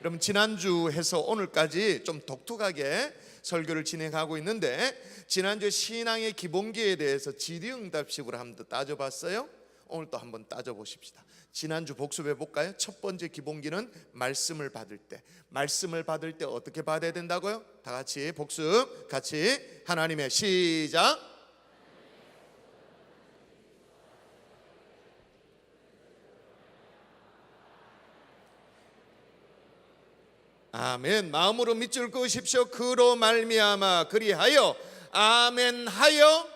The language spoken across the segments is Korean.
여러분, 지난주 해서 오늘까지 좀 독특하게 설교를 진행하고 있는데, 지난주 신앙의 기본기에 대해서 질의응답식으로 한번 따져봤어요. 오늘 또 한번 따져보십시다. 지난주 복습해 볼까요? 첫 번째 기본기는 말씀을 받을 때. 말씀을 받을 때 어떻게 받아야 된다고요? 다 같이 복습, 같이 하나님의 시작. 아멘. 마음으로 밑줄 그으십시오. 그로 말미암아 그리하여 아멘 하여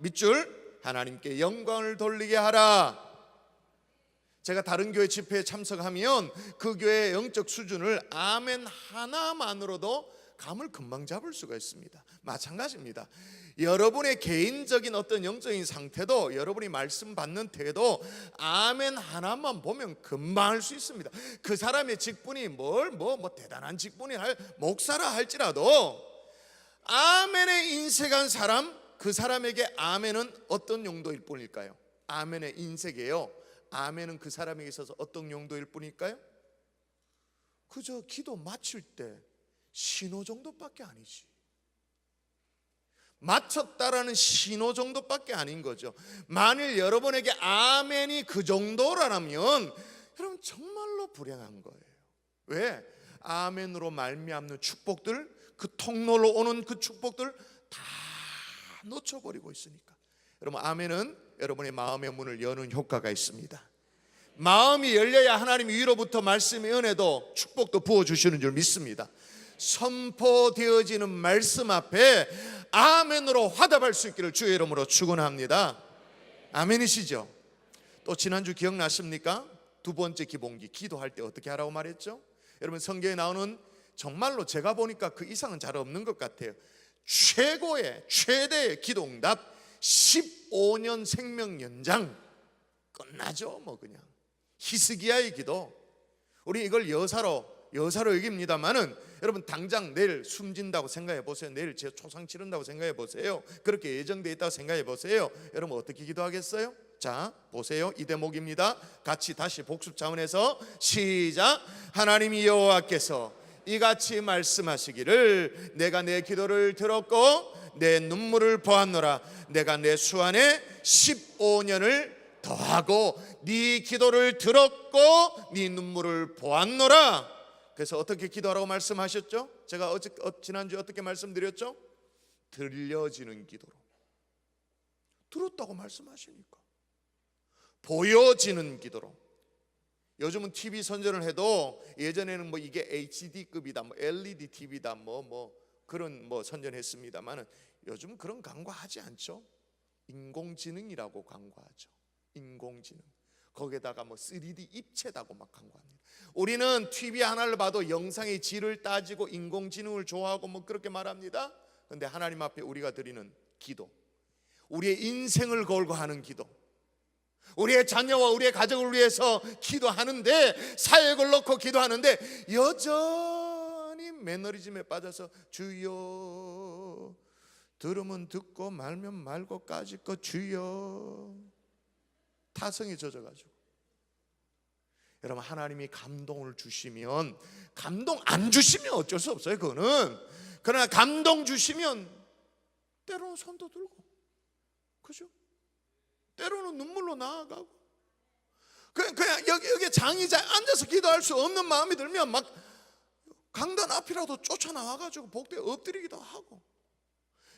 밑줄 하나님께 영광을 돌리게 하라. 제가 다른 교회 집회에 참석하면 그 교회의 영적 수준을 아멘 하나만으로도 감을 금방 잡을 수가 있습니다. 마찬가지입니다. 여러분의 개인적인 어떤 영적인 상태도, 여러분이 말씀 받는 태도, 아멘 하나만 보면 금방 할 수 있습니다. 그 사람의 직분이 대단한 직분이 목사라 할지라도 아멘에 인색한 사람, 그 사람에게 아멘은 어떤 용도일 뿐일까요? 아멘의 인색이에요. 아멘은 그 사람에게 있어서 어떤 용도일 뿐일까요? 그저 기도 마칠 때 신호 정도밖에 아니지. 마쳤다라는 신호 정도밖에 아닌 거죠. 만일 여러분에게 아멘이 그 정도라면 여러분 정말로 불행한 거예요. 왜? 아멘으로 말미암는 축복들, 그 통로로 오는 그 축복들 다 놓쳐버리고 있으니까. 여러분, 아멘은 여러분의 마음의 문을 여는 효과가 있습니다. 마음이 열려야 하나님이 위로부터 말씀의 은혜도 축복도 부어주시는 줄 믿습니다. 선포되어지는 말씀 앞에 아멘으로 화답할 수 있기를 주의 이름으로 축원합니다. 아멘이시죠? 또 지난주 기억나십니까? 두 번째 기본기, 기도할 때 어떻게 하라고 말했죠? 여러분, 성경에 나오는 정말로 제가 보니까 그 이상은 잘 없는 것 같아요. 최대의 기도응답 15년 생명 연장. 끝나죠 뭐. 그냥 히스기야의 기도. 우리 이걸 여사로 여깁니다만은 여러분, 당장 내일 숨진다고 생각해 보세요. 내일 제 초상 치른다고 생각해 보세요. 그렇게 예정되어 있다고 생각해 보세요. 여러분 어떻게 기도하겠어요? 자, 보세요. 이 대목입니다. 같이 다시 복습 차원에서 시작. 하나님이 여호와께서 이같이 말씀하시기를 내가 내 기도를 들었고 내 눈물을 보았노라. 내가 내 수완에 15년을 더하고 네 기도를 들었고 네 눈물을 보았노라. 그래서 어떻게 기도하라고 말씀하셨죠? 제가 지난주에 어떻게 말씀드렸죠? 들려지는 기도로. 들었다고 말씀하시니까. 보여지는 기도로. 요즘은 TV 선전을 해도 예전에는 이게 HD급이다, LED TV다, 그런 선전했습니다만은 요즘 그런 광고하지 않죠. 인공지능이라고 광고하죠. 인공지능. 거기에다가 3D 입체다고 막 광고합니다. 우리는 TV 하나를 봐도 영상의 질을 따지고 인공지능을 좋아하고 그렇게 말합니다. 그런데 하나님 앞에 우리가 드리는 기도, 우리의 인생을 걸고 하는 기도, 우리의 자녀와 우리의 가족을 위해서 기도하는데, 사역을 놓고 기도하는데 여전히 매너리즘에 빠져서 주여, 들으면 듣고 말면 말고 까짓 것 주여, 타성이 젖어가지고. 여러분, 하나님이 감동을 주시면, 감동 안 주시면 어쩔 수 없어요. 그거는. 그러나 감동 주시면 때로는 손도 들고, 그죠? 때로는 눈물로 나아가고, 그냥 여기 장의자에 앉아서 기도할 수 없는 마음이 들면 막 강단 앞이라도 쫓아나와가지고 복대에 엎드리기도 하고.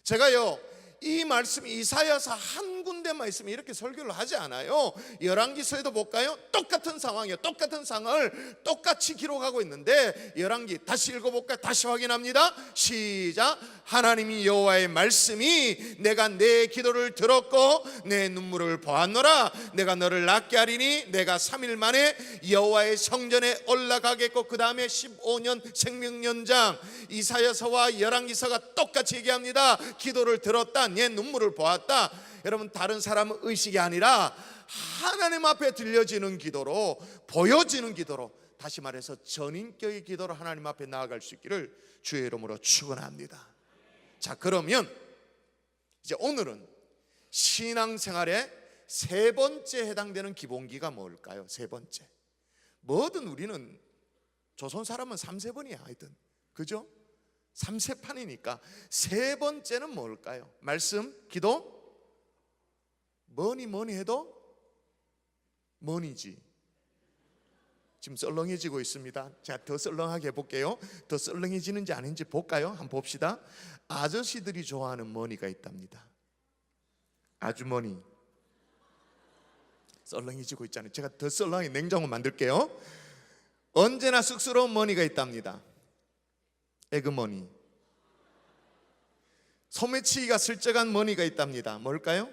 제가요, 이 말씀 이사야서 한 군데만 있으면 이렇게 설교를 하지 않아요. 열왕기서에도 볼까요? 똑같은 상황이에요. 똑같은 상황을 똑같이 기록하고 있는데, 열왕기 다시 읽어볼까요? 다시 확인합니다. 시작. 하나님이 여호와의 말씀이 내가 내 기도를 들었고 내 눈물을 보았노라. 내가 너를 낫게 하리니 내가 3일 만에 여호와의 성전에 올라가겠고, 그 다음에 15년 생명 연장. 이사야서와 열왕기서가 똑같이 얘기합니다. 기도를 들었다, 내 눈물을 보았다. 여러분, 다른 사람의 의식이 아니라 하나님 앞에 들려지는 기도로, 보여지는 기도로, 다시 말해서 전인격의 기도로 하나님 앞에 나아갈 수 있기를 주의 이름으로 축원합니다. 자, 그러면 이제 오늘은 신앙생활의 세 번째 해당되는 기본기가 뭘까요? 세 번째. 뭐든 우리는 조선 사람은 3세번이야 하여튼, 그죠? 3세판이니까 세 번째는 뭘까요? 말씀, 기도, 뭐니 해도 뭐니지. 지금 썰렁해지고 있습니다. 제가 더 썰렁하게 해볼게요. 더 썰렁해지는지 아닌지 볼까요? 한번 봅시다. 아저씨들이 좋아하는 머니가 있답니다. 아주머니. 썰렁해지고 있잖아요. 제가 더 썰렁하게 냉장고 만들게요. 언제나 쑥스러운 머니가 있답니다. 에그머니. 소매치기가 슬쩍한 머니가 있답니다. 뭘까요?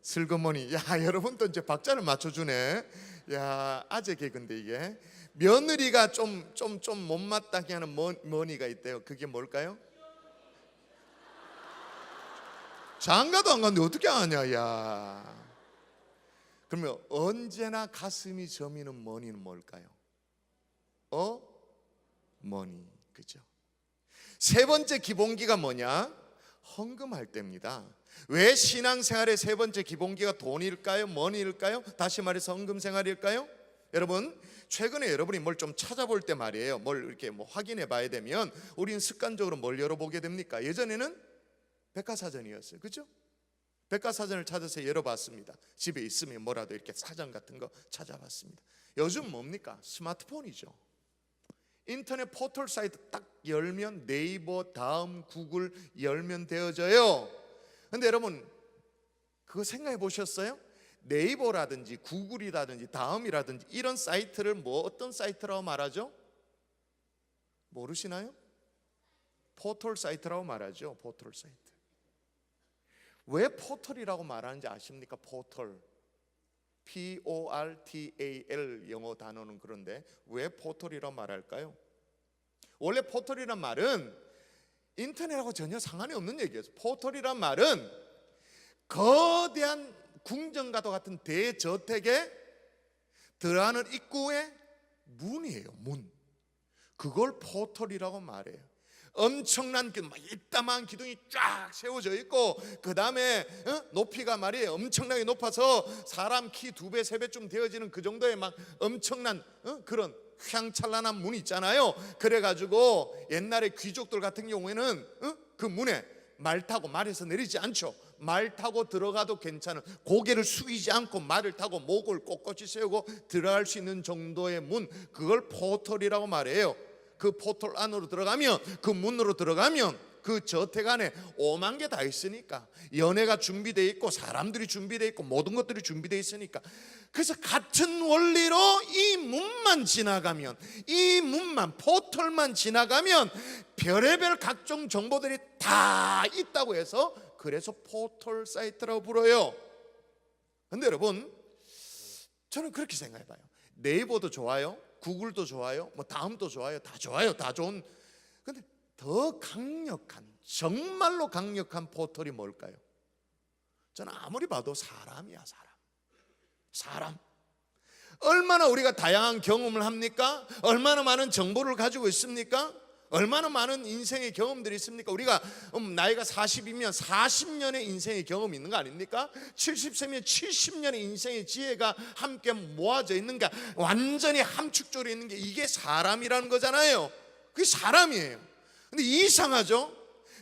슬그머니. 야, 여러분도 이제 박자를 맞춰주네. 야, 아재 개그인데 이게. 며느리가 좀 못마땅해 하는 머니가 있대요. 그게 뭘까요? 장가도 안 갔는데 어떻게 아냐. 야, 그러면 언제나 가슴이 저미는 머니는 뭘까요? 머니. 그죠? 세 번째 기본기가 뭐냐? 헌금할 때입니다. 왜 신앙생활의 세 번째 기본기가 돈일까요? 머니일까요? 다시 말해서 헌금생활일까요? 여러분, 최근에 여러분이 뭘 좀 찾아볼 때 말이에요, 뭘 이렇게 확인해 봐야 되면 우리는 습관적으로 뭘 열어보게 됩니까? 예전에는 백과사전이었어요. 그죠? 백과사전을 찾아서 열어봤습니다. 집에 있으면 뭐라도 이렇게 사전 같은 거 찾아봤습니다. 요즘 뭡니까? 스마트폰이죠. 인터넷 포털 사이트 딱 열면 네이버, 다음, 구글 열면 되어져요. 근데 여러분, 그거 생각해 보셨어요? 네이버라든지 구글이라든지 다음이라든지 이런 사이트를 어떤 사이트라고 말하죠? 모르시나요? 포털 사이트라고 말하죠. 포털 사이트. 왜 포털이라고 말하는지 아십니까? 포털. P-O-R-T-A-L 영어 단어는 그런데 왜 포털이라고 말할까요? 원래 포털이란 말은 인터넷하고 전혀 상관이 없는 얘기예요. 포털이란 말은 거대한 궁전과도 같은 대저택에 들어가는 입구의 문이에요. 문. 그걸 포털이라고 말해요. 엄청난 이따만 기둥이 쫙 세워져 있고, 그 다음에 높이가 말이에요 엄청나게 높아서 사람 키 2배 3배쯤 되어지는 그 정도의 막 엄청난 그런 휘황찬란한 문 있잖아요. 그래가지고 옛날에 귀족들 같은 경우에는 그 문에 말 타고, 말에서 내리지 않죠. 말 타고 들어가도 괜찮은, 고개를 숙이지 않고 말을 타고 목을 꼿꼿이 세우고 들어갈 수 있는 정도의 문, 그걸 포털이라고 말해요. 그 포털 안으로 들어가면, 그 문으로 들어가면 그 저택 안에 오만 개 다 있으니까, 연애가 준비되어 있고 사람들이 준비되어 있고 모든 것들이 준비되어 있으니까. 그래서 같은 원리로 이 문만 지나가면, 이 문만, 포털만 지나가면 별의별 각종 정보들이 다 있다고 해서, 그래서 포털 사이트라고 불러요. 근데 여러분, 저는 그렇게 생각해 봐요. 네이버도 좋아요, 구글도 좋아요, 다음도 좋아요. 다 좋아요. 다 좋은. 근데 더 강력한, 정말로 강력한 포털이 뭘까요? 저는 아무리 봐도 사람이야. 사람. 얼마나 우리가 다양한 경험을 합니까? 얼마나 많은 정보를 가지고 있습니까? 얼마나 많은 인생의 경험들이 있습니까? 우리가 나이가 40이면 40년의 인생의 경험이 있는 거 아닙니까? 70세면 70년의 인생의 지혜가 함께 모아져 있는 게, 완전히 함축적으로 있는 게 이게 사람이라는 거잖아요. 그게 사람이에요. 근데 이상하죠?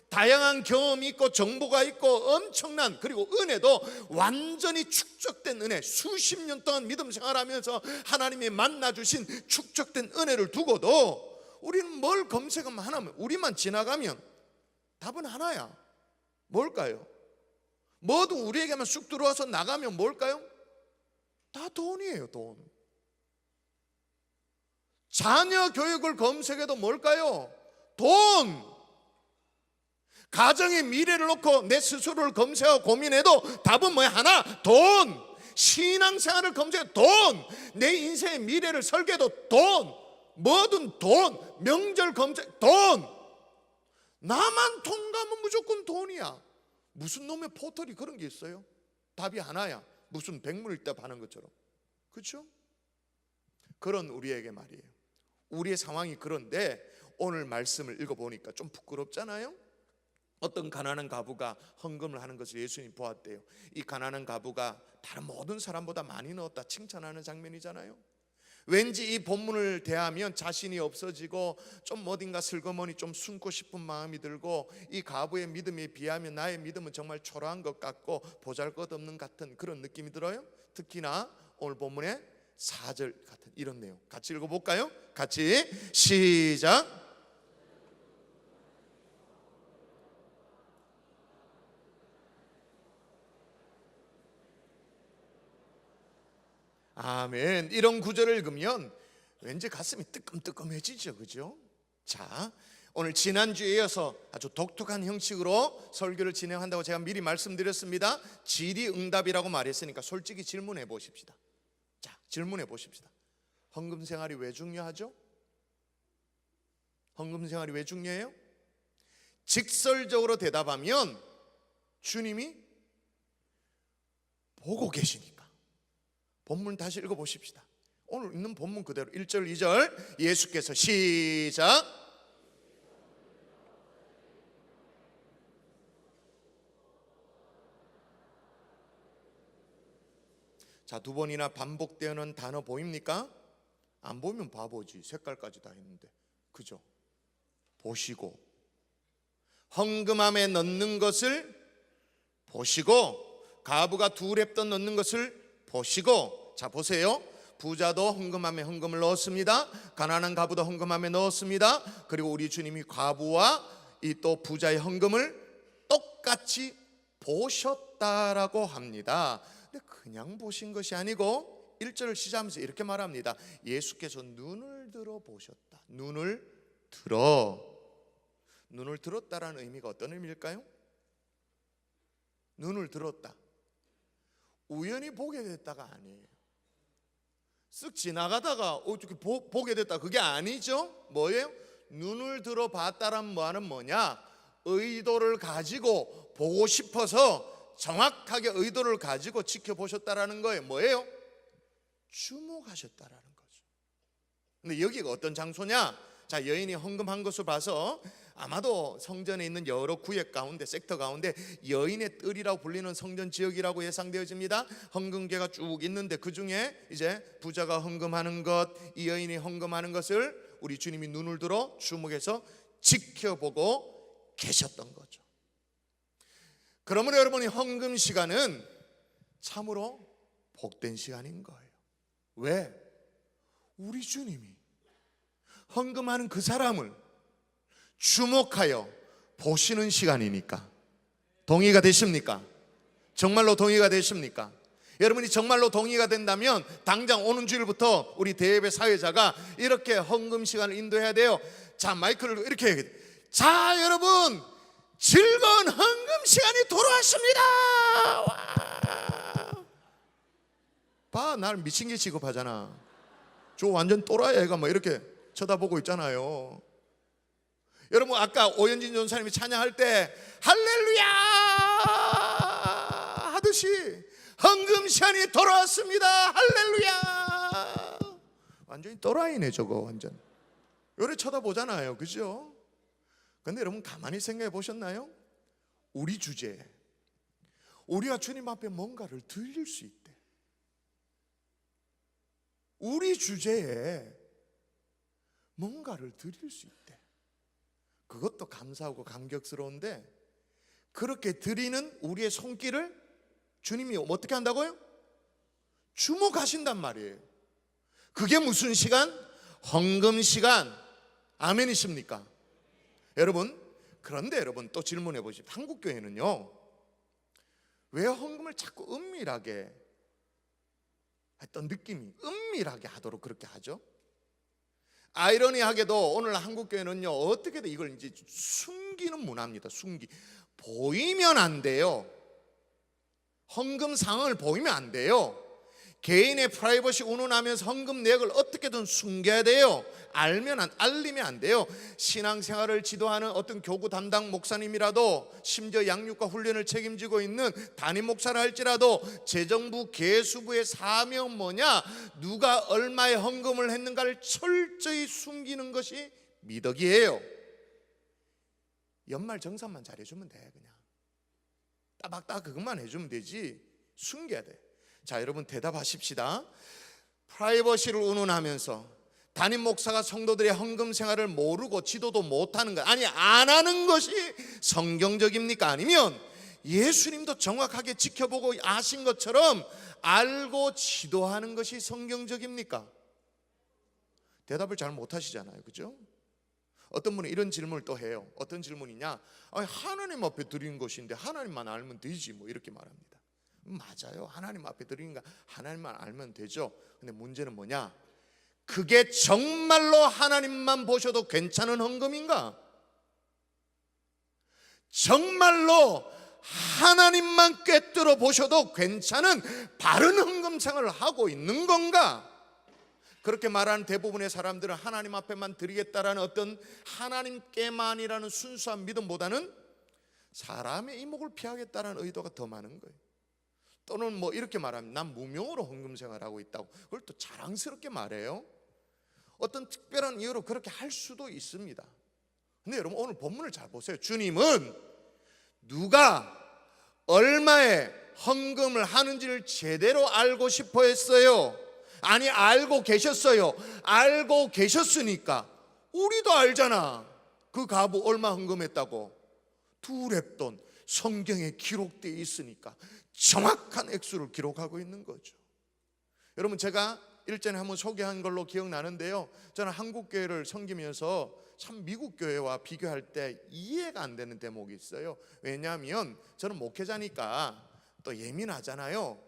다양한 경험이 있고 정보가 있고 엄청난, 그리고 은혜도 완전히 축적된 은혜, 수십 년 동안 믿음 생활하면서 하나님이 만나주신 축적된 은혜를 두고도 우리는 뭘 검색하면 하나면, 우리만 지나가면 답은 하나야. 뭘까요? 뭐든 우리에게만 쑥 들어와서 나가면 뭘까요? 다 돈이에요. 돈. 자녀 교육을 검색해도 뭘까요? 돈. 가정의 미래를 놓고 내 스스로를 검색하고 고민해도 답은 뭐야? 하나, 돈. 신앙생활을 검색해도 돈. 내 인생의 미래를 설계해도 돈. 뭐든 돈. 명절 검색, 돈. 나만 돈 가면 무조건 돈이야. 무슨 놈의 포털이 그런 게 있어요? 답이 하나야. 무슨 백물일답 하는 것처럼. 그렇죠? 그런 우리에게 말이에요. 우리의 상황이 그런데 오늘 말씀을 읽어보니까 좀 부끄럽잖아요? 어떤 가난한 과부가 헌금을 하는 것을 예수님이 보았대요. 이 가난한 과부가 다른 모든 사람보다 많이 넣었다 칭찬하는 장면이잖아요. 왠지 이 본문을 대하면 자신이 없어지고 좀 어딘가 슬그머니 좀 숨고 싶은 마음이 들고, 이 과부의 믿음에 비하면 나의 믿음은 정말 초라한 것 같고 보잘것없는 같은 그런 느낌이 들어요. 특히나 오늘 본문의 4절 같은 이런 내용 같이 읽어볼까요? 같이 시작. 아멘. 이런 구절을 읽으면 왠지 가슴이 뜨끔뜨끔해지죠, 그죠? 자, 오늘 지난주에 이어서 아주 독특한 형식으로 설교를 진행한다고 제가 미리 말씀드렸습니다. 질의응답이라고 말했으니까 솔직히 질문해 보십시다. 자, 질문해 보십시다. 헌금 생활이 왜 중요하죠? 헌금 생활이 왜 중요해요? 직설적으로 대답하면 주님이 보고 계시니까. 본문 다시 읽어보십시다. 오늘 있는 본문 그대로 1절 2절 예수께서 시작. 자, 두 번이나 반복되는 단어 보입니까? 안 보면 바보지. 색깔까지 다 했는데, 그죠? 보시고, 헌금함에 넣는 것을 보시고, 가부가 2렙돈 넣는 것을 보시고. 자, 보세요. 부자도 헌금함에 헌금을 넣었습니다. 가난한 가부도 헌금함에 넣었습니다. 그리고 우리 주님이 과부와 이 또 부자의 헌금을 똑같이 보셨다라고 합니다. 근데 그냥 보신 것이 아니고 1절을 시작하면서 이렇게 말합니다. 예수께서 눈을 들어 보셨다. 눈을 들었다라는 의미가 어떤 의미일까요? 눈을 들었다. 우연히 보게 됐다가 아니에요. 쓱 지나가다가 어떻게 보게 됐다, 그게 아니죠. 뭐예요? 눈을 들어봤다란 말은 뭐냐? 의도를 가지고 보고 싶어서 정확하게 의도를 가지고 지켜보셨다라는 거예요. 뭐예요? 주목하셨다라는 거죠. 근데 여기가 어떤 장소냐? 자, 여인이 헌금한 것을 봐서 아마도 성전에 있는 여러 구역 가운데, 섹터 가운데 여인의 뜰이라고 불리는 성전 지역이라고 예상되어집니다. 헌금계가 쭉 있는데 그 중에 이제 부자가 헌금하는 것, 이 여인이 헌금하는 것을 우리 주님이 눈을 들어 주목해서 지켜보고 계셨던 거죠. 그러므로 여러분이 헌금 시간은 참으로 복된 시간인 거예요. 왜? 우리 주님이 헌금하는 그 사람을 주목하여 보시는 시간이니까. 동의가 되십니까? 정말로 동의가 되십니까? 여러분이 정말로 동의가 된다면 당장 오는 주일부터 우리 대예배 사회자가 이렇게 헌금 시간을 인도해야 돼요. 자, 마이크를 이렇게 해야 돼. 자, 여러분, 즐거운 헌금 시간이 돌아왔습니다. 와. 봐, 나를 미친 게 취급하잖아. 저 완전 또라이 애가 뭐 이렇게 쳐다보고 있잖아요. 여러분, 아까 오현진 전사님이 찬양할 때 할렐루야 하듯이 헌금 시간이 돌아왔습니다. 할렐루야. 완전히 또라이네 저거. 완전 요래 쳐다보잖아요, 그죠? 근데 여러분 가만히 생각해 보셨나요? 우리 주제에 우리가 주님 앞에 뭔가를 드릴 수 있대. 우리 주제에 뭔가를 드릴 수 있대. 그것도 감사하고 감격스러운데, 그렇게 드리는 우리의 손길을 주님이 어떻게 한다고요? 주목하신단 말이에요. 그게 무슨 시간? 헌금 시간. 아멘이십니까? 여러분, 그런데 여러분 또 질문해 보십시오. 한국 교회는요, 왜 헌금을 자꾸 은밀하게 했던 느낌이 은밀하게 하도록 그렇게 하죠? 아이러니하게도 오늘 한국 교회는요, 어떻게든 이걸 이제 숨기는 문화입니다. 보이면 안 돼요. 헌금 상황을 보이면 안 돼요. 개인의 프라이버시 운운하면서 헌금 내역을 어떻게든 숨겨야 돼요. 알리면 안 돼요. 신앙생활을 지도하는 어떤 교구 담당 목사님이라도, 심지어 양육과 훈련을 책임지고 있는 담임 목사를 할지라도 재정부 계수부의 사명은 뭐냐? 누가 얼마의 헌금을 했는가를 철저히 숨기는 것이 미덕이에요. 연말 정산만 잘해주면 돼. 그냥 따박따박 그것만 해주면 되지 숨겨야 돼. 자, 여러분 대답하십시다. 프라이버시를 운운하면서 담임 목사가 성도들의 헌금 생활을 모르고 지도도 못하는 것, 아니 안 하는 것이 성경적입니까? 아니면 예수님도 정확하게 지켜보고 아신 것처럼 알고 지도하는 것이 성경적입니까? 대답을 잘 못하시잖아요, 그죠? 어떤 분은 이런 질문을 또 해요. 어떤 질문이냐? 아니, 하나님 앞에 드리는 것인데 하나님만 알면 되지, 뭐 이렇게 말합니다. 맞아요. 하나님 앞에 드리는 거 하나님만 알면 되죠. 근데 문제는 뭐냐? 그게 정말로 하나님만 보셔도 괜찮은 헌금인가? 정말로 하나님만 꿰뚫어 보셔도 괜찮은 바른 헌금 생활을 하고 있는 건가? 그렇게 말하는 대부분의 사람들은 하나님 앞에만 드리겠다라는 어떤 하나님께만이라는 순수한 믿음보다는 사람의 이목을 피하겠다는 의도가 더 많은 거예요. 또는 뭐 이렇게 말합니다. 난 무명으로 헌금 생활하고 있다고. 그걸 또 자랑스럽게 말해요. 어떤 특별한 이유로 그렇게 할 수도 있습니다. 근데 여러분, 오늘 본문을 잘 보세요. 주님은 누가 얼마에 헌금을 하는지를 제대로 알고 싶어 했어요? 아니, 알고 계셨어요. 알고 계셨으니까 우리도 알잖아. 그 가부 얼마 헌금했다고. 2렙돈. 성경에 기록되어 있으니까 정확한 액수를 기록하고 있는 거죠. 여러분, 제가 일전에 한번 소개한 걸로 기억나는데요, 저는 한국교회를 섬기면서 참 미국 교회와 비교할 때 이해가 안 되는 대목이 있어요. 왜냐하면 저는 목회자니까 또 예민하잖아요.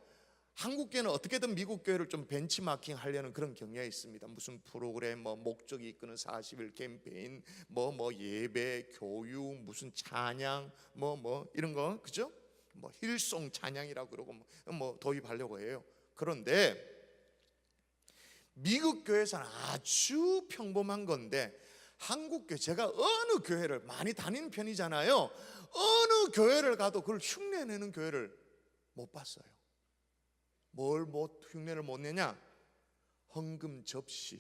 한국교회는 어떻게든 미국 교회를 좀 벤치마킹 하려는 그런 경향이 있습니다. 무슨 프로그램, 뭐 목적이 이끄는 40일 캠페인, 뭐 예배, 교육, 무슨 찬양, 뭐 이런 거, 그죠? 뭐 힐송 찬양이라고 그러고 뭐 도입하려고 해요. 그런데 미국 교회에서는 아주 평범한 건데, 한국 교회, 제가 어느 교회를 많이 다니는 편이잖아요. 어느 교회를 가도 그걸 흉내내는 교회를 못 봤어요. 뭘 흉내를 못 내냐? 헌금 접시.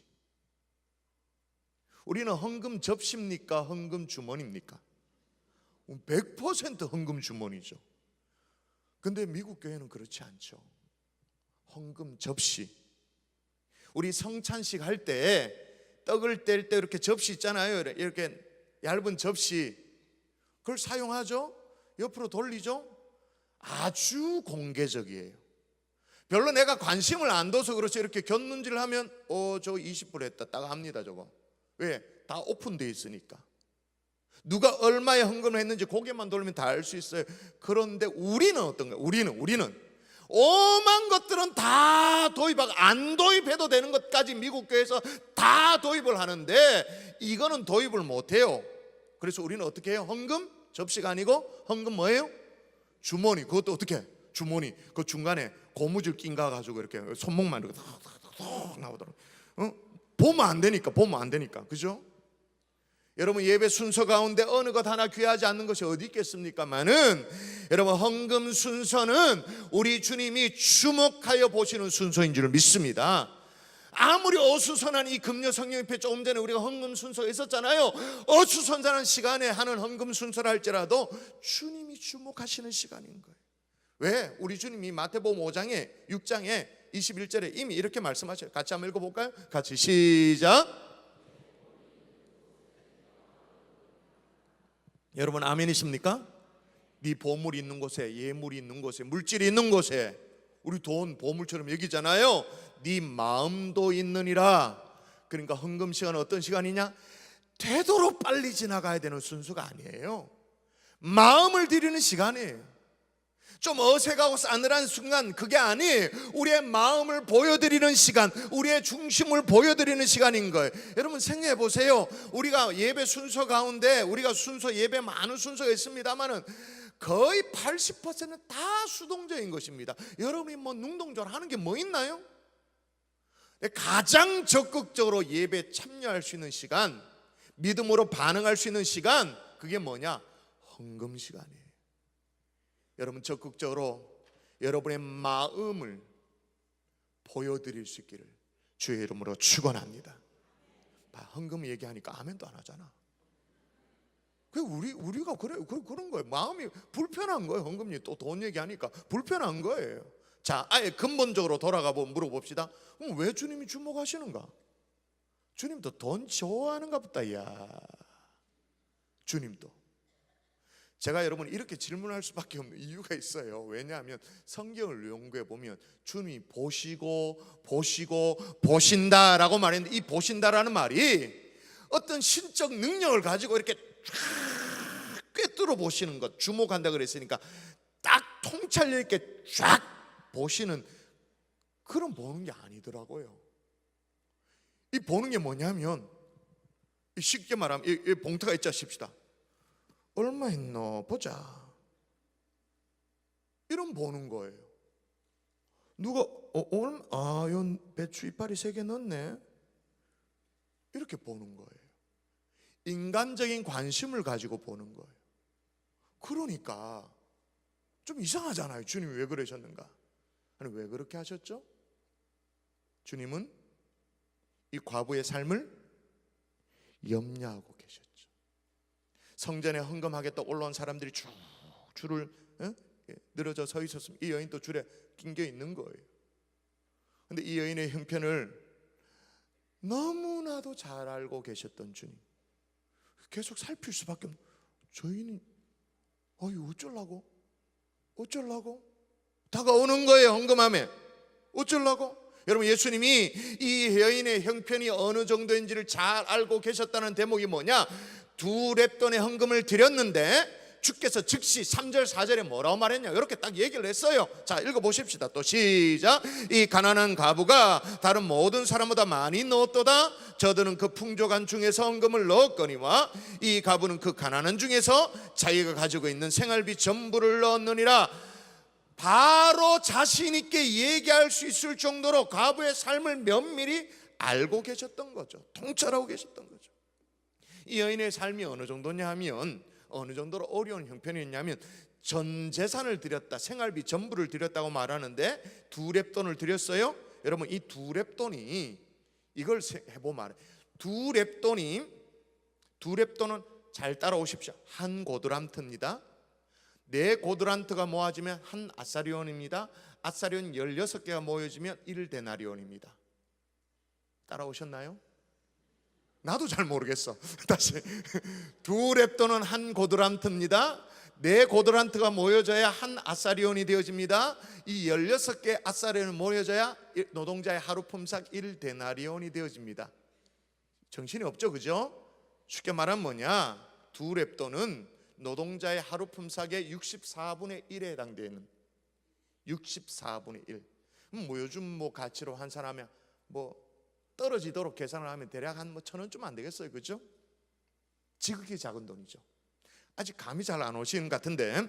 우리는 헌금 접시입니까? 헌금 주머니입니까? 100% 헌금 주머니죠. 근데 미국 교회는 그렇지 않죠. 헌금 접시. 우리 성찬식 할 때 떡을 뗄 때 이렇게 접시 있잖아요. 이렇게 얇은 접시, 그걸 사용하죠. 옆으로 돌리죠. 아주 공개적이에요. 별로 내가 관심을 안 둬서 그렇지, 이렇게 곁눈질을 하면 저 20불 했다 딱 합니다. 저거 왜? 다 오픈되어 있으니까. 누가 얼마에 헌금을 했는지 고개만 돌리면 다 알 수 있어요. 그런데 우리는 어떤가요? 우리는 오만 것들은 다 도입하고, 안 도입해도 되는 것까지 미국 교회에서 다 도입을 하는데 이거는 도입을 못해요. 그래서 우리는 어떻게 해요? 헌금 접시가 아니고 헌금 뭐예요? 주머니. 그것도 어떻게? 주머니 그 중간에 고무줄 낀가 가지고 이렇게 손목만 이렇게 탁 나오더라고요. 보면 안 되니까, 그죠? 여러분, 예배 순서 가운데 어느 것 하나 귀하지 않는 것이 어디 있겠습니까만은, 여러분, 헌금 순서는 우리 주님이 주목하여 보시는 순서인 줄 믿습니다. 아무리 어수선한 이 금요 성령협회, 조금 전에 우리가 헌금 순서가 있었잖아요. 어수선한 시간에 하는 헌금 순서를 할지라도 주님이 주목하시는 시간인 거예요. 왜? 우리 주님이 마태복음 5장에 6장에 21절에 이미 이렇게 말씀하셔요. 같이 한번 읽어볼까요? 같이 시작. 여러분, 아멘이십니까? 네 보물이 있는 곳에, 예물이 있는 곳에, 물질이 있는 곳에, 우리 돈 보물처럼 여기잖아요. 네 마음도 있느니라. 그러니까 헌금 시간은 어떤 시간이냐? 되도록 빨리 지나가야 되는 순서가 아니에요. 마음을 드리는 시간이에요. 좀 어색하고 싸늘한 순간, 그게 아니, 우리의 마음을 보여드리는 시간, 우리의 중심을 보여드리는 시간인 거예요. 여러분, 생각해 보세요. 우리가 예배 순서 가운데, 우리가 순서, 예배 많은 순서가 있습니다만은 거의 80%는 다 수동적인 것입니다. 여러분이 뭐 능동적으로 하는 게 뭐 있나요? 가장 적극적으로 예배에 참여할 수 있는 시간, 믿음으로 반응할 수 있는 시간, 그게 뭐냐? 헌금 시간이에요. 여러분, 적극적으로 여러분의 마음을 보여드릴 수 있기를 주의 이름으로 축원합니다. 헌금 얘기하니까 아멘도 안 하잖아. 우리가 그런 거예요. 마음이 불편한 거예요. 헌금이 또 돈 얘기하니까 불편한 거예요. 자, 아예 근본적으로 돌아가 보면 물어봅시다. 왜 주님이 주목하시는가? 주님도 돈 좋아하는가 보다. 야, 주님도. 제가 여러분 이렇게 질문할 수밖에 없는 이유가 있어요. 왜냐하면 성경을 연구해 보면 주님이 보시고 보신다라고 말했는데, 이 보신다라는 말이 어떤 신적 능력을 가지고 이렇게 쫙 꿰뚫어 보시는 것, 주목한다 그랬으니까 딱 통찰력 있게 쫙 보시는 그런 보는 게 아니더라고요. 이 보는 게 뭐냐면, 쉽게 말하면 이 봉투가 있자 싶시다. 얼마 있노 보자, 이런 보는 거예요. 누가 얼마, 요 배추 이파리 3개 넣었네, 이렇게 보는 거예요. 인간적인 관심을 가지고 보는 거예요. 그러니까 좀 이상하잖아요. 주님이 왜 그러셨는가? 아니, 왜 그렇게 하셨죠? 주님은 이 과부의 삶을 염려하고 계셨죠. 성전에 헌금하겠다 올라온 사람들이 쭉 줄을 늘어져 서 있었으면 이 여인도 줄에 낑겨 있는 거예요. 근데 이 여인의 형편을 너무나도 잘 알고 계셨던 주님, 계속 살필 수밖에 없는, 저희는 어쩌려고 다가오는 거예요. 헌금함에 어쩌려고? 여러분, 예수님이 이 여인의 형편이 어느 정도인지를 잘 알고 계셨다는 대목이 뭐냐? 2렙돈의 헌금을 드렸는데 주께서 즉시 3절 4절에 뭐라고 말했냐? 이렇게 딱 얘기를 했어요. 자, 읽어보십시다. 또 시작. 이 가난한 과부가 다른 모든 사람보다 많이 넣었도다. 저들은 그 풍족한 중에서 헌금을 넣었거니와 이 과부는 그 가난한 중에서 자기가 가지고 있는 생활비 전부를 넣었느니라. 바로 자신 있게 얘기할 수 있을 정도로 과부의 삶을 면밀히 알고 계셨던 거죠. 통찰하고 계셨던 거죠. 이 여인의 삶이 어느 정도냐 하면, 어느 정도로 어려운 형편이었냐면, 전 재산을 드렸다, 생활비 전부를 드렸다고 말하는데 2렙돈을 드렸어요. 여러분, 이 2렙돈이, 이걸 해보면 알아요. 2렙돈은 잘 따라오십시오. 한 고드란트입니다. 4고드란트가 모아지면 한 아사리온입니다. 아사리온 16개가 모여지면 1데나리온입니다. 따라오셨나요? 나도 잘 모르겠어. 다시. 2렙돈은 한 고드란트입니다. 4고드란트가 모여져야 한 아사리온이 되어집니다. 이 16개 아사리온이 모여져야 노동자의 하루 품삯 1데나리온이 되어집니다. 정신이 없죠, 그죠? 쉽게 말하면 뭐냐? 2렙돈은 노동자의 하루 품삯의 64분의 1에 해당되는 64분의 1. 뭐 요즘 가치로 환산하면 떨어지도록 계산을 하면 대략 한 1,000원쯤 안 되겠어요, 그죠? 지극히 작은 돈이죠. 아직 감이 잘 안 오시는 것 같은데,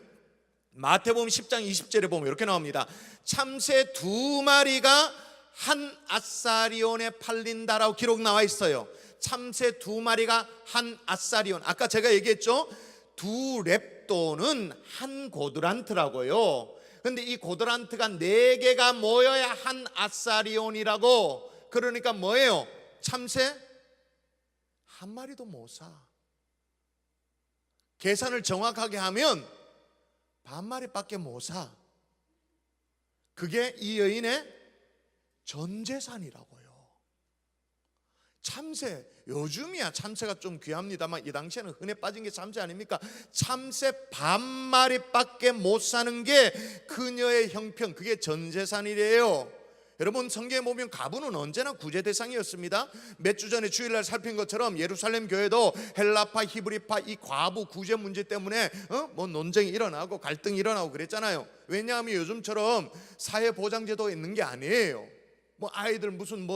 마태복음 10장 20절에 보면 이렇게 나옵니다. 참새 2마리가 한 아사리온에 팔린다라고 기록 나와 있어요. 참새 2마리가 한 아사리온. 아까 제가 얘기했죠, 2렙돈은 한 고드란트라고요. 근데 이 고드란트가 4개가 모여야 한 아사리온이라고. 그러니까 뭐예요? 참새 한 마리도 못 사. 계산을 정확하게 하면 반마리밖에 못 사. 그게 이 여인의 전 재산이라고요. 참새, 요즘이야 참새가 좀 귀합니다만 이 당시에는 흔해 빠진 게 참새 아닙니까? 참새 반마리밖에 못 사는 게 그녀의 형편, 그게 전 재산이래요. 여러분, 성경에 보면 과부는 언제나 구제 대상이었습니다. 몇 주 전에 주일날 살핀 것처럼 예루살렘 교회도 헬라파, 히브리파 이 과부 구제 문제 때문에 논쟁이 일어나고 갈등이 일어나고 그랬잖아요. 왜냐하면 요즘처럼 사회보장제도가 있는 게 아니에요. 아이들 무슨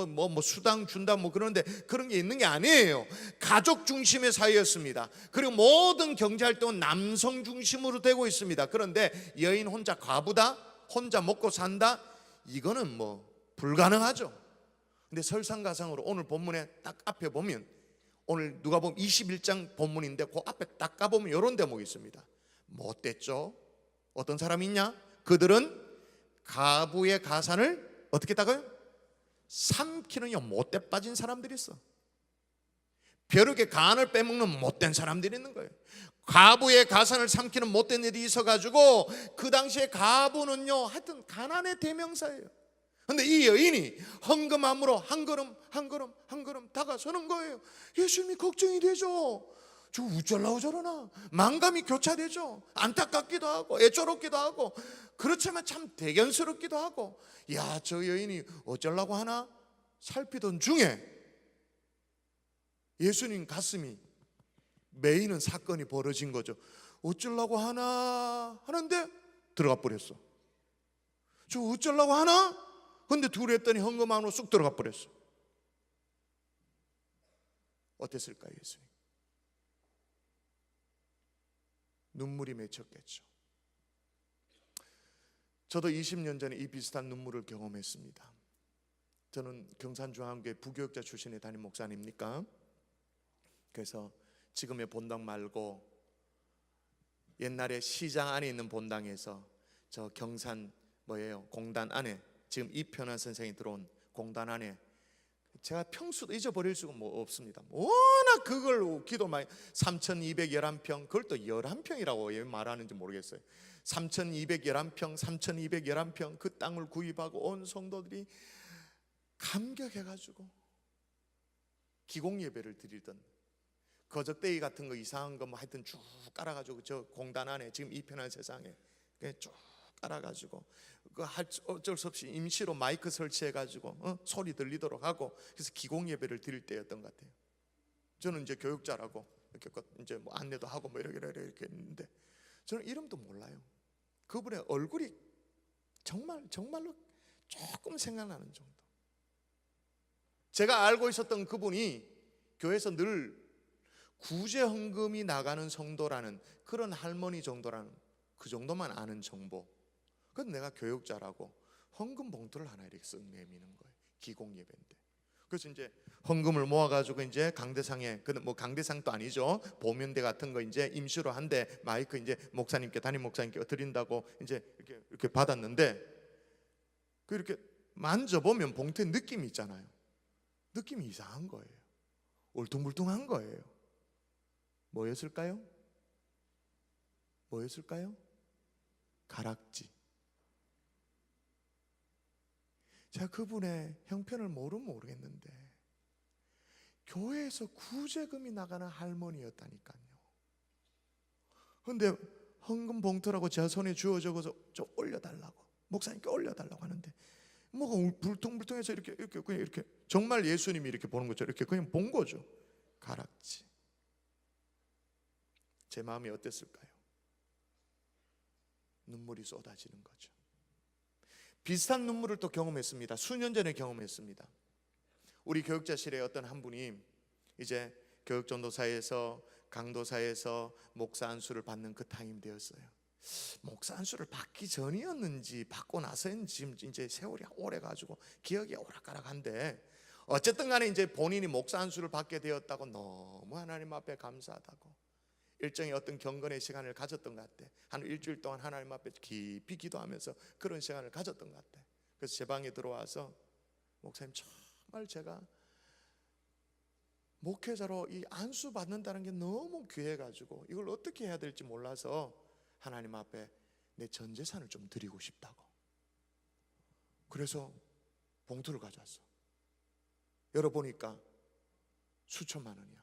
수당 준다 그러는데 그런 게 있는 게 아니에요. 가족 중심의 사회였습니다. 그리고 모든 경제활동은 남성 중심으로 되고 있습니다. 그런데 여인 혼자 과부다, 혼자 먹고 산다, 이거는 불가능하죠. 근데 설상가상으로 오늘 본문에 딱 앞에 보면, 오늘 누가복음 21장 본문인데 그 앞에 딱 가보면 이런 대목이 있습니다. 못됐죠? 어떤 사람이 있냐? 그들은 과부의 가산을 어떻게 닦아요? 삼키는 못돼 빠진 사람들이 있어. 벼룩의 간을 빼먹는 못된 사람들이 있는 거예요. 과부의 가산을 삼키는 못된 일이 있어가지고 그 당시에 과부는요 하여튼 가난의 대명사예요. 근데 이 여인이 헌금함으로 한 걸음 한 걸음 한 걸음 다가서는 거예요. 예수님이 걱정이 되죠. 저 어쩌려고 저러나, 만감이 교차되죠. 안타깝기도 하고 애처롭기도 하고, 그렇지만 참 대견스럽기도 하고, 야, 저 여인이 어쩌려고 하나 살피던 중에 예수님 가슴이 메이는 사건이 벌어진 거죠. 어쩌려고 하나 하는데 들어가 버렸어. 저 어쩌려고 하나? 근데 둘이 했더니 헌금 안으로 쑥 들어가 버렸어. 어땠을까요, 예수님? 눈물이 맺혔겠죠. 저도 20년 전에 이 비슷한 눈물을 경험했습니다. 저는 경산중앙교회 부교육자 출신의 담임 목사님입니까? 그래서 지금의 본당 말고 옛날에 시장 안에 있는 본당에서 저 경산 공단 안에, 지금 이편한 선생이 들어온 공단 안에 제가 평수도 잊어버릴 수가 없습니다. 워낙 그걸 기도 많이, 3,211평, 그걸 또 11평이라고 왜 말하는지 모르겠어요. 3,211평, 3,211평 그 땅을 구입하고 온 성도들이 감격해가지고 기공예배를 드리던, 거적대기 같은 거 이상한 거 뭐 하여튼 쭉 깔아가지고 저 공단 안에, 지금 이 편한 세상에 쭉 깔아가지고 그 어쩔 수 없이 임시로 마이크 설치해가지고 소리 들리도록 하고, 그래서 기공예배를 드릴 때였던 것 같아요. 저는 이제 교육자라고 이렇게 이제 뭐 안내도 하고 뭐 이렇게 했는데, 저는 이름도 몰라요. 그분의 얼굴이 정말로 조금 생각나는 정도. 제가 알고 있었던 그분이 교회에서 늘 구제헌금이 나가는 성도라는, 그런 할머니 정도라는, 그 정도만 아는 정보. 그건 내가 교육자라고 헌금 봉투를 하나 이렇게 쓱 내미는 거예요. 기공예배인데. 그래서 이제 헌금을 모아가지고 이제 강대상에, 뭐 강대상도 아니죠, 보면대 같은 거 이제 임시로 한대 마이크 이제 목사님께, 담임 목사님께 드린다고 이제 이렇게 받았는데, 그 이렇게 만져보면 봉투에 느낌이 있잖아요. 느낌이 이상한 거예요. 울퉁불퉁한 거예요. 뭐였을까요? 가락지. 제가 그분의 형편을 모르겠는데 교회에서 구제금이 나가는 할머니였다니까요. 그런데 헌금 봉투라고 제 손에 주어져서 저 올려달라고, 목사님께 올려달라고 하는데 뭐가 불퉁불퉁해서 이렇게 정말 예수님이 이렇게 보는 것처럼 이렇게 그냥 본 거죠. 가락지. 제 마음이 어땠을까요? 눈물이 쏟아지는 거죠. 비슷한 눈물을 또 경험했습니다. 수년 전에 경험했습니다. 우리 교육자실에 어떤 한 분이 이제 교육전도사에서, 강도사에서 목사 안수를 받는 그 타임 되었어요. 목사 안수를 받기 전이었는지 받고 나서인지 지금 이제 세월이 오래 가지고 기억이 오락가락한데, 어쨌든 간에 이제 본인이 목사 안수를 받게 되었다고 너무 하나님 앞에 감사하다고 일정의 어떤 경건의 시간을 가졌던 것 같아. 한 일주일 동안 하나님 앞에 깊이 기도하면서 그런 시간을 가졌던 것 같아. 그래서 제 방에 들어와서, 목사님 정말 제가 목회자로 이 안수 받는다는 게 너무 귀해가지고 이걸 어떻게 해야 될지 몰라서 하나님 앞에 내 전 재산을 좀 드리고 싶다고. 그래서 봉투를 가져왔어. 열어보니까 수천만 원이야.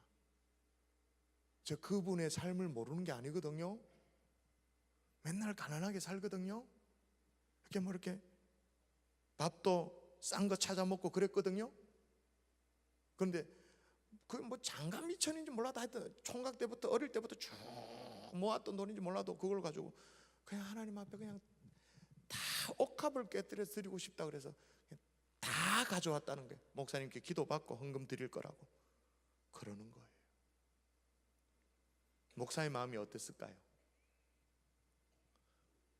제가 그분의 삶을 모르는 게 아니거든요. 맨날 가난하게 살거든요. 이렇게 밥도 싼 거 찾아 먹고 그랬거든요. 그런데 그 뭐 장갑 미천인지 몰라도 하여튼 총각 때부터, 어릴 때부터 쭉 모았던 돈인지 몰라도 그걸 가지고 그냥 하나님 앞에 그냥 다 옥합을 깨뜨려 드리고 싶다 그래서 다 가져왔다는 거예요. 목사님께 기도받고 헌금 드릴 거라고 그러는 거예요. 목사의 마음이 어땠을까요?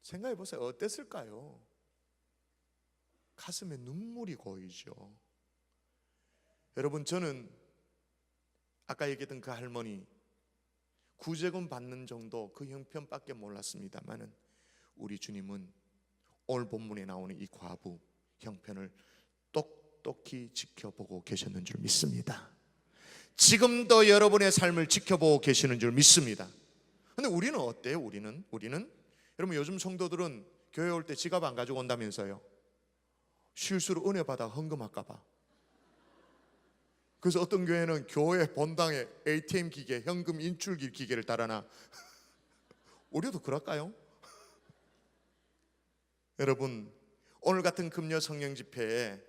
생각해 보세요. 어땠을까요? 가슴에 눈물이 고이죠. 여러분, 저는 아까 얘기했던 그 할머니 구제금 받는 정도 그 형편밖에 몰랐습니다만은, 우리 주님은 오늘 본문에 나오는 이 과부 형편을 똑똑히 지켜보고 계셨는 줄 믿습니다. 지금도 여러분의 삶을 지켜보고 계시는 줄 믿습니다. 우리는 어때요? 우리는 여러분, 요즘 성도들은 교회 올 때 지갑 안 가지고 온다면서요. 실수로 은혜 받아 헌금할까 봐. 그래서 어떤 교회는 교회 본당에 ATM 기계, 현금 인출기 기계를 달아놔. 우리도 그럴까요? 여러분, 오늘 같은 금요 성령 집회에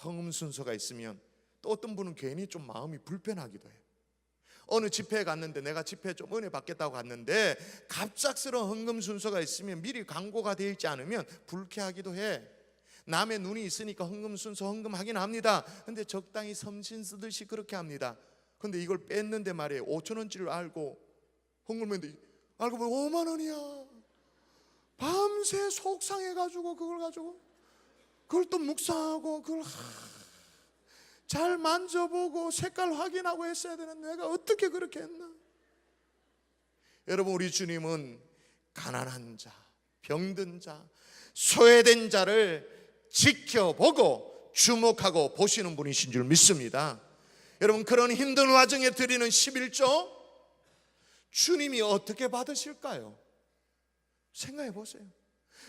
헌금 순서가 있으면 또 어떤 분은 괜히 좀 마음이 불편하기도 해요. 어느 집회에 갔는데, 내가 집회에 좀 은혜 받겠다고 갔는데 갑작스러운 헌금 순서가 있으면 미리 광고가 되어 있지 않으면 불쾌하기도 해. 남의 눈이 있으니까 헌금 순서 헌금하긴 합니다. 근데 적당히 섬신 쓰듯이 그렇게 합니다. 근데 이걸 뺐는데 말이에요, 5,000원짜리를 알고 헌금했는데 알고 보면 5만 원이야. 밤새 속상해가지고 그걸 가지고 그걸 또 묵상하고 그걸 잘 만져보고 색깔 확인하고 했어야 되는데 내가 어떻게 그렇게 했나? 여러분, 우리 주님은 가난한 자, 병든 자, 소외된 자를 지켜보고 주목하고 보시는 분이신 줄 믿습니다. 여러분, 그런 힘든 와중에 드리는 11조, 주님이 어떻게 받으실까요? 생각해 보세요.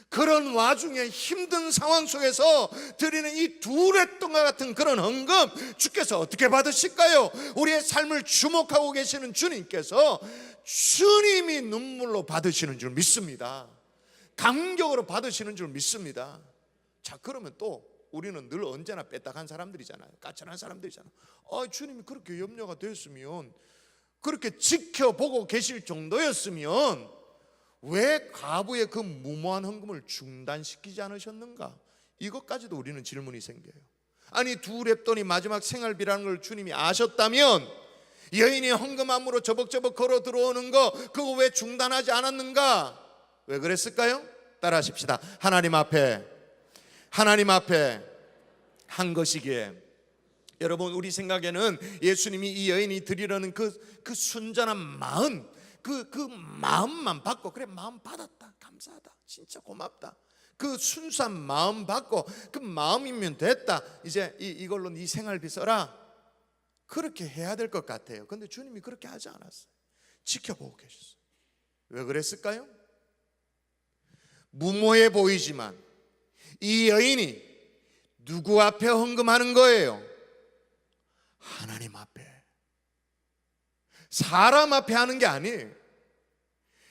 그런 와중에 힘든 상황 속에서 드리는 이 두레똥과 같은 그런 헌금, 주께서 어떻게 받으실까요? 우리의 삶을 주목하고 계시는 주님께서 주님이 눈물로 받으시는 줄 믿습니다. 감격으로 받으시는 줄 믿습니다. 자, 그러면 또 우리는 늘 언제나 빼딱한 사람들이잖아요. 까칠한 사람들이잖아요. 주님이 그렇게 염려가 되었으면, 그렇게 지켜보고 계실 정도였으면 왜 과부의 그 무모한 헌금을 중단시키지 않으셨는가? 이것까지도 우리는 질문이 생겨요. 아니, 두 렙돈이 마지막 생활비라는 걸 주님이 아셨다면 여인이 헌금함으로 저벅저벅 걸어 들어오는 거, 그거 왜 중단하지 않았는가? 왜 그랬을까요? 따라 하십시다. 하나님 앞에 한 것이기에. 여러분, 우리 생각에는 예수님이 이 여인이 드리려는 그 순전한 마음, 그 마음만 받고, 그래, 마음 받았다, 감사하다, 진짜 고맙다, 그 순수한 마음 받고 그 마음이면 됐다, 이제 이걸로 네 생활비 써라, 그렇게 해야 될 것 같아요. 근데 주님이 그렇게 하지 않았어요. 지켜보고 계셨어요. 왜 그랬을까요? 무모해 보이지만 이 여인이 누구 앞에 헌금하는 거예요? 하나님 앞에, 사람 앞에 하는 게 아니에요.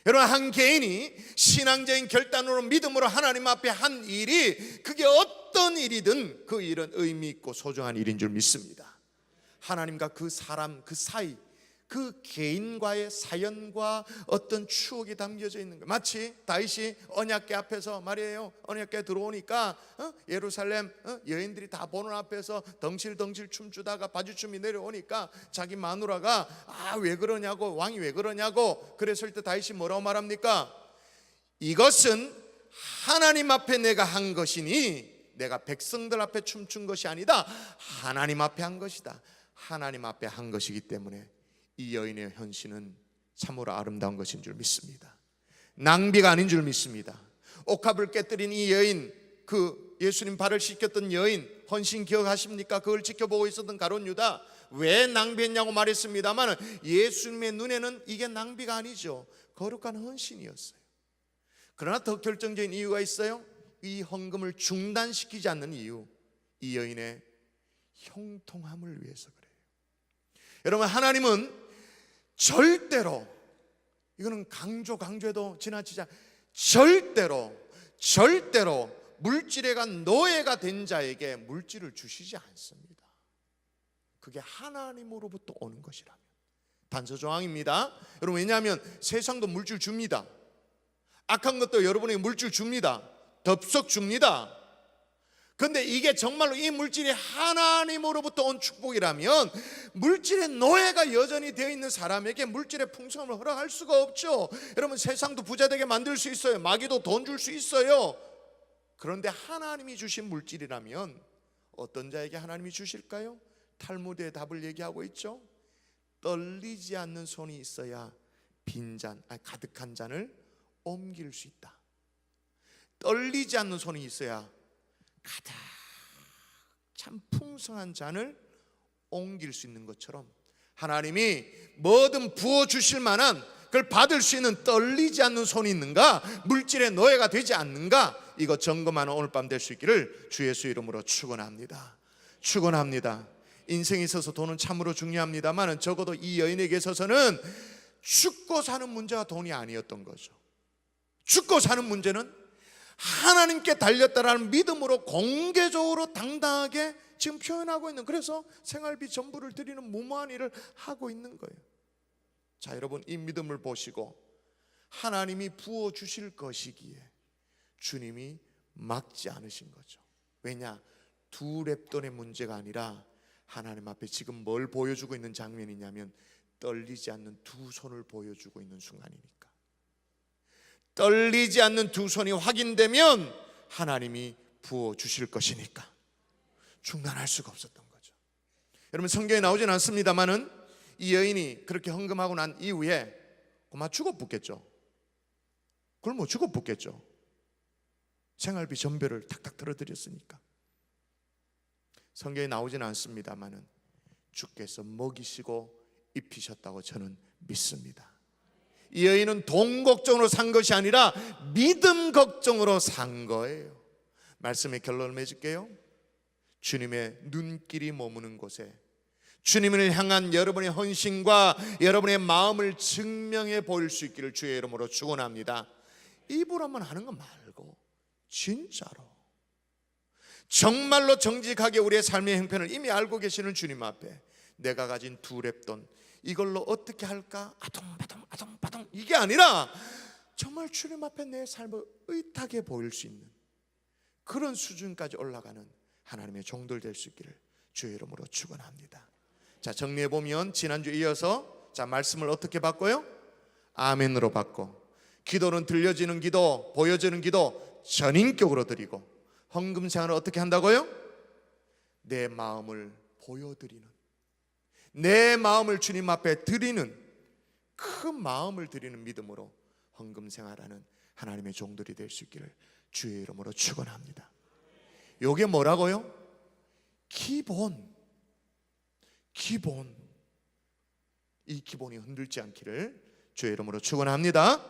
여러분, 한 개인이 신앙적인 결단으로 믿음으로 하나님 앞에 한 일이, 그게 어떤 일이든 그 일은 의미 있고 소중한 일인 줄 믿습니다. 하나님과 그 사람, 그 사이, 그 개인과의 사연과 어떤 추억이 담겨져 있는 거예요. 마치 다윗이 언약궤 앞에서 말이에요, 언약궤 들어오니까 예루살렘 여인들이 다 보는 앞에서 덩실덩실 춤추다가 바주춤이 내려오니까 자기 마누라가 왜 그러냐고, 왕이 왜 그러냐고 그랬을 때 다윗이 뭐라고 말합니까? 이것은 하나님 앞에 내가 한 것이니 내가 백성들 앞에 춤춘 것이 아니다, 하나님 앞에 한 것이다. 하나님 앞에 한 것이기 때문에 이 여인의 헌신은 참으로 아름다운 것인 줄 믿습니다. 낭비가 아닌 줄 믿습니다. 옥합을 깨뜨린 이 여인, 그 예수님 발을 씻겼던 여인, 헌신 기억하십니까? 그걸 지켜보고 있었던 가룟 유다, 왜 낭비했냐고 말했습니다만 예수님의 눈에는 이게 낭비가 아니죠. 거룩한 헌신이었어요. 그러나 더 결정적인 이유가 있어요. 이 헌금을 중단시키지 않는 이유, 이 여인의 형통함을 위해서 그래요. 여러분, 하나님은 절대로, 이거는 강조해도 지나치지 않아요. 절대로 물질에가 노예가 된 자에게 물질을 주시지 않습니다. 그게 하나님으로부터 오는 것이라면. 단서조항입니다. 여러분, 왜냐하면 세상도 물질 줍니다. 악한 것도 여러분에게 물질 줍니다. 덥석 줍니다. 근데 이게 정말로 이 물질이 하나님으로부터 온 축복이라면 물질의 노예가 여전히 되어 있는 사람에게 물질의 풍성함을 허락할 수가 없죠. 여러분, 세상도 부자 되게 만들 수 있어요. 마귀도 돈 줄 수 있어요. 그런데 하나님이 주신 물질이라면 어떤 자에게 하나님이 주실까요? 탈무드의 답을 얘기하고 있죠. 떨리지 않는 손이 있어야 가득한 잔을 옮길 수 있다. 떨리지 않는 손이 있어야 가득 참 풍성한 잔을 옮길 수 있는 것처럼 하나님이 뭐든 부어주실 만한 그걸 받을 수 있는 떨리지 않는 손이 있는가, 물질의 노예가 되지 않는가, 이거 점검하는 오늘 밤 될 수 있기를 주 예수 이름으로 축원합니다. 축원합니다. 인생에 있어서 돈은 참으로 중요합니다만 적어도 이 여인에게 있어서는 죽고 사는 문제가 돈이 아니었던 거죠. 죽고 사는 문제는 하나님께 달렸다라는 믿음으로 공개적으로 당당하게 지금 표현하고 있는, 그래서 생활비 전부를 드리는 무모한 일을 하고 있는 거예요. 자, 여러분, 이 믿음을 보시고 하나님이 부어주실 것이기에 주님이 막지 않으신 거죠. 왜냐? 두 렙돈의 문제가 아니라 하나님 앞에 지금 뭘 보여주고 있는 장면이냐면 떨리지 않는 두 손을 보여주고 있는 순간이니까. 떨리지 않는 두 손이 확인되면 하나님이 부어주실 것이니까 중단할 수가 없었던 거죠. 여러분, 성경에 나오진 않습니다만은 이 여인이 그렇게 헌금하고 난 이후에 아마 죽어붙겠죠. 굶어 죽어붙겠죠. 생활비 전배를 탁탁 털어드렸으니까. 성경에 나오진 않습니다만은 주께서 먹이시고 입히셨다고 저는 믿습니다. 이 여인은 돈 걱정으로 산 것이 아니라 믿음 걱정으로 산 거예요. 말씀의 결론을 맺을게요. 주님의 눈길이 머무는 곳에 주님을 향한 여러분의 헌신과 여러분의 마음을 증명해 보일 수 있기를 주의 이름으로 축원합니다. 입으로 한번 하는 거 말고 진짜로 정말로 정직하게 우리의 삶의 형편을 이미 알고 계시는 주님 앞에 내가 가진 두 렙돈 이걸로 어떻게 할까? 아동바동 이게 아니라 정말 주님 앞에 내 삶을 의탁해 보일 수 있는 그런 수준까지 올라가는 하나님의 종들 될 수 있기를 주의 이름으로 축원합니다. 자, 정리해 보면 지난주 이어서 자, 말씀을 어떻게 바꿔요? 아멘으로 바꿔. 기도는 들려지는 기도, 보여지는 기도 전인격으로 드리고, 헌금 생활을 어떻게 한다고요? 내 마음을 보여드리는, 내 마음을 주님 앞에 드리는, 큰 마음을 드리는 믿음으로 헌금 생활하는 하나님의 종들이 될 수 있기를 주의 이름으로 축원합니다. 요게 뭐라고요? 기본. 이 기본이 흔들지 않기를 주의 이름으로 축원합니다.